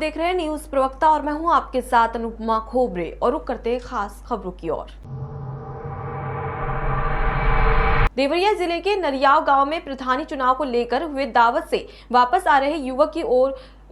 देख रहे हैं न्यूज प्रवक्ता और मैं हूं आपके साथ अनुपमा खोबरे और रुक करते हैं खास खबरों की ओर। देवरिया जिले के नरियाव गांव में प्रधानी चुनाव को लेकर हुए दावत से वापस आ रहे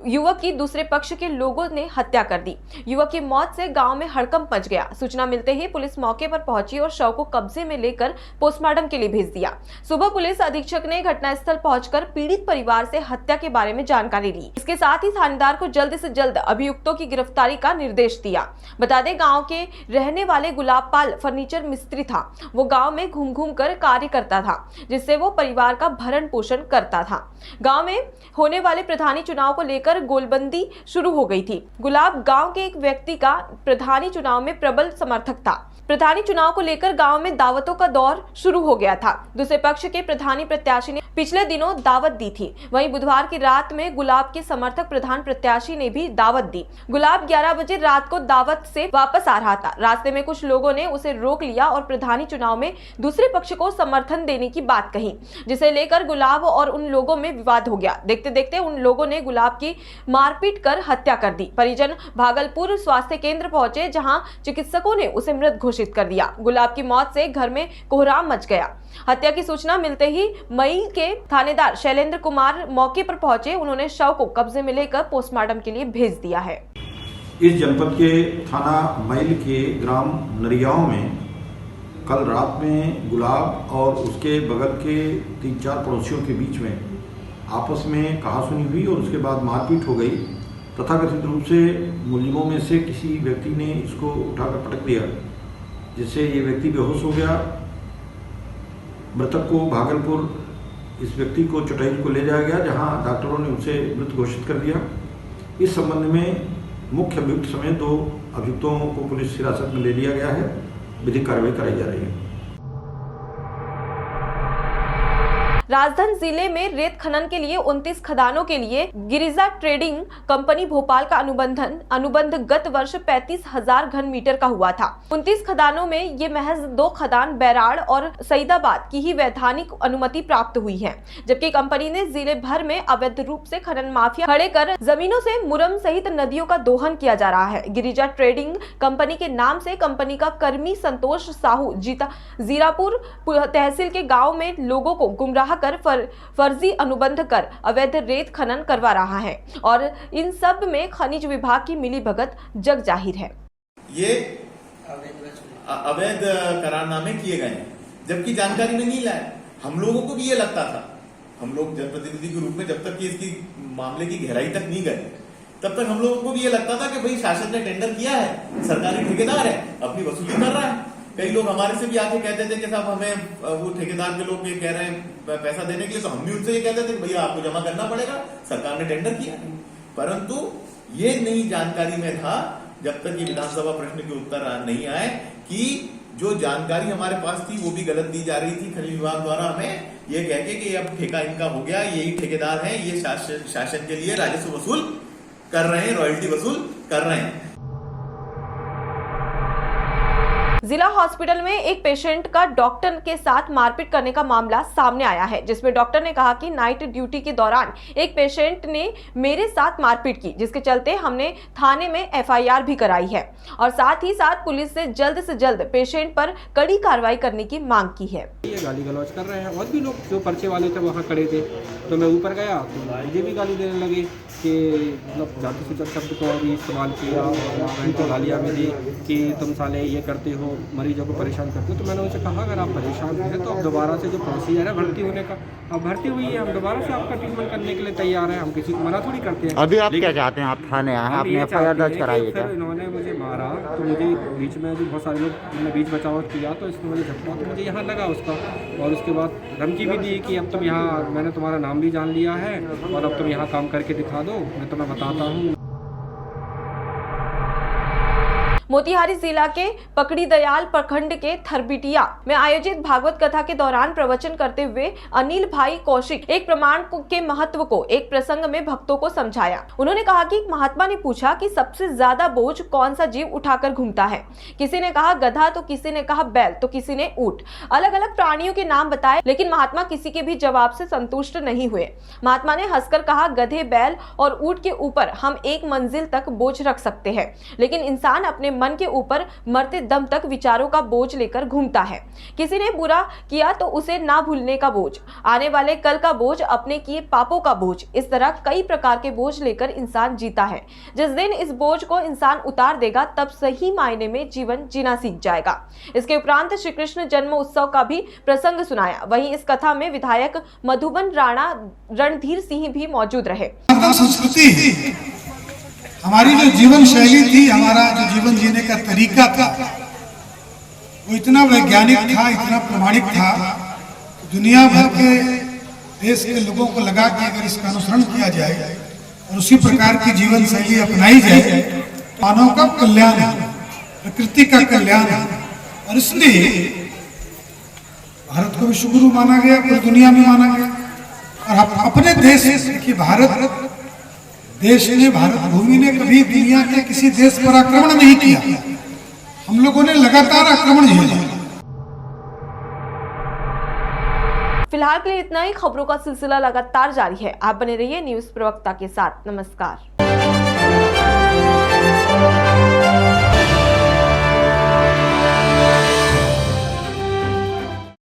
युवक की दूसरे पक्ष के लोगों ने हत्या कर दी। युवक की मौत से गांव में हड़कंप मच गया। सूचना मिलते ही पुलिस मौके पर पहुंची और शव को कब्जे में लेकर पोस्टमार्टम के लिए भेज दिया। सुबह पुलिस अधीक्षक ने घटनास्थल पहुंचकर पीड़ित परिवार से हत्या के बारे में जानकारी ली। इसके साथ ही थानेदार को जल्द से जल्द अभियुक्तों की गिरफ्तारी का निर्देश दिया। बता दें, गाँव के रहने वाले गुलाब पाल फर्नीचर मिस्त्री था। वो गाँव में घूम घूम कर कार्य करता था, जिससे वो परिवार का भरण पोषण करता था। गाँव में होने वाले प्रधानी चुनाव को लेकर गोलबंदी शुरू हो गई थी। गुलाब गांव के एक व्यक्ति का प्रधानी चुनाव में प्रबल समर्थक था। प्रधानी चुनाव को लेकर गांव में दावतों का दौर शुरू हो गया था। दूसरे पक्ष के प्रधानी प्रत्याशी ने पिछले दिनों दावत दी थी। वहीं बुधवार की रात में गुलाब के समर्थक प्रधान प्रत्याशी ने भी दावत दी। गुलाब 11 बजे रात को दावत से वापस आ रहा था। रास्ते में कुछ लोगों ने उसे रोक लिया और प्रधानी चुनाव में दूसरे पक्ष को समर्थन देने की बात कही, जिसे लेकर गुलाब और उन लोगों में विवाद हो गया। देखते देखते उन लोगों ने गुलाब की मारपीट कर हत्या कर दी। परिजन भागलपुर स्वास्थ्य केंद्र पहुंचे, जहां चिकित्सकों ने उसे मृत घोषित कर दिया। गुलाब की मौत से घर में कोहराम मच गया। हत्या की सूचना मिलते ही मई के थानेदार शैलेंद्र कुमार मौके पर पहुंचे। उन्होंने शव को कब्जे में लेकर पोस्टमार्टम के लिए भेज दिया है। इस जनपद के थाना मैल के ग्राम नरियाव में कल रात में गुलाब और उसके बगल के 3-4 पड़ोसियों के बीच में आपस में कहासुनी हुई और उसके बाद मारपीट हो गई। तथाकथित रूप से मुलजिमों में से किसी व्यक्ति ने इसको उठाकर पटक दिया, जिससे ये व्यक्ति बेहोश हो गया। मृतक को भागलपुर इस व्यक्ति को चटैल को ले जाया गया, जहां डॉक्टरों ने उसे मृत घोषित कर दिया। इस संबंध में मुख्य अभियुक्त समेत 2 अभियुक्तों को पुलिस हिरासत में ले लिया गया है। विधिक कार्रवाई कराई जा रही है। राजधानी जिले में रेत खनन के लिए 29 खदानों के लिए गिरिजा ट्रेडिंग कंपनी भोपाल का अनुबंध गत वर्ष 35,000 घन मीटर का हुआ था। 29 खदानों में ये महज 2 खदान बैराड़ और सईदाबाद की ही वैधानिक अनुमति प्राप्त हुई है, जबकि कंपनी ने जिले भर में अवैध रूप से खनन माफिया खड़े कर जमीनों से मुरम सहित नदियों का दोहन किया जा रहा है। गिरिजा ट्रेडिंग कंपनी के नाम से कंपनी का कर्मी संतोष साहू जीरापुर तहसील के गाँव में लोगों को गुमराह कर फर्जी अनुबंध कर अवैध रेत खनन करवा रहा है और इन सब में खनिज विभाग की मिलीभगत जग जाहिर है। ये अवैध करारनामे किए गए हैं, जबकि जानकारी में नहीं लाए। हम लोगों को भी ये लगता था, हम लोग जनप्रतिनिधि के रूप में जब तक कि इसकी मामले की गहराई तक नहीं गए, तब तक हम लोगों को भी ये लगता था कि भाई शासन ने टेंडर किया है, सरकारी ठेकेदार है, अपनी वसूली कर रहा है। कई लोग हमारे से भी आके कहते थे कि साहब हमें वो ठेकेदार के लोग ये कह रहे हैं पैसा देने के लिए, तो हम भी उनसे ये कहते थे भैया आपको जमा करना पड़ेगा, सरकार ने टेंडर किया। परंतु ये नई जानकारी में था, जब तक ये विधानसभा प्रश्न के उत्तर नहीं आए, कि जो जानकारी हमारे पास थी वो भी गलत दी जा रही थी खनिज विभाग द्वारा हमें, ये कह के कि अब ठेका इनका हो गया, यही ठेकेदार है, ये शासन के लिए राजस्व वसूल कर रहे हैं, रॉयल्टी वसूल कर रहे हैं। जिला हॉस्पिटल में एक पेशेंट का डॉक्टर के साथ मारपीट करने का मामला सामने आया है, जिसमें डॉक्टर ने कहा कि नाइट ड्यूटी के दौरान एक पेशेंट ने मेरे साथ मारपीट की, जिसके चलते हमने थाने में FIR भी कराई है और साथ ही साथ पुलिस से जल्द पेशेंट पर कड़ी कार्रवाई करने की मांग की है। ये गाली गलौज कर रहे हैं और भी लोग जो पर्चे वाले थे वहाँ खड़े थे, तो मैं ऊपर गया तो मुझे भी गाली देने लगे कि मतलब जाति सूचक शब्द को भी इस्तेमाल किया और उनको गालियाँ मिली कि तुम साले ये करते हो, मरीजों को परेशान करते हो। तो मैंने उनसे कहा अगर आप परेशान हैं तो अब दोबारा से जो प्रोसीजर है भर्ती होने का, अब भर्ती हुई है, हम दोबारा से आपका ट्रीटमेंट करने के लिए तैयार हैं, हम किसी को मना थोड़ी करते हैं। अभी आप क्या चाहते हैं? आप थाने आए, आपने FIR दर्ज कराई है? फिर इन्होंने मुझे मारा तो मुझे बीच में भी बहुत सारे लोग, मैंने बीच बचाव किया तो इसमें मुझे झटका, तो मुझे यहाँ लगा उसका, और उसके बाद धमकी भी दी कि अब तुम यहाँ, मैंने तुम्हारा नाम भी जान लिया है और अब तुम यहाँ काम करके दिखा दो, मैं तुम्हें बताता हूँ। मोतिहारी जिला के पकड़ी दयाल प्रखंड के थरबिटिया में आयोजित भागवत कथा के दौरान प्रवचन करते हुए अनिल भाई कौशिक एक प्रमाण के महत्व को एक प्रसंग में भक्तों को समझाया। उन्होंने कहा कि महात्मा ने पूछा कि सबसे ज्यादा बोझ कौन सा जीव उठाकर घूमता है। किसी ने कहा गधा, तो किसी ने कहा बैल, तो किसी ने ऊंट। अलग अलग प्राणियों के नाम बताए, लेकिन महात्मा किसी के भी जवाब से संतुष्ट नहीं हुए। महात्मा ने हंसकर कहा, गधे, बैल और ऊंट के ऊपर हम एक मंजिल तक बोझ रख सकते हैं, लेकिन इंसान अपने मन के ऊपर मरते दम तक विचारों का बोझ लेकर घूमता है। किसी ने बुरा किया तो उसे ना भूलने का बोझ, आने वाले कल का बोझ, अपने किए पापों का बोझ, इस तरह कई प्रकार के बोझ लेकर इंसान जीता है। जिस दिन इस बोझ को इंसान उतार देगा तब सही मायने में जीवन जीना सीख जाएगा। इसके उपरांत श्री कृष्ण जन्म उत्सव का भी प्रसंग सुनाया। वहीं इस कथा में विधायक मधुबन राणा रणधीर सिंह भी मौजूद रहे। संस्कृति हमारी जो जीवन शैली थी, हमारा जो जीवन जीने का तरीका था, वो इतना वैज्ञानिक था, इतना प्रमाणिक था, दुनिया भर के देश के लोगों को लगा कि अगर इसका अनुसरण किया जाए और उसी प्रकार की जीवन शैली अपनाई जाए, मानव का कल्याण है, प्रकृति का कल्याण है। और इसलिए भारत को विश्वगुरु माना गया, पूरी दुनिया में माना गया। और अपने देश की भारत देश ने, भारत भूमि ने कभी दुनिया के किसी देश पर आक्रमण नहीं किया। हम लोगों ने लगातार आक्रमण किया। फिलहाल के लिए इतना ही। खबरों का सिलसिला लगातार जारी है। आप बने रहिए न्यूज प्रवक्ता के साथ। नमस्कार।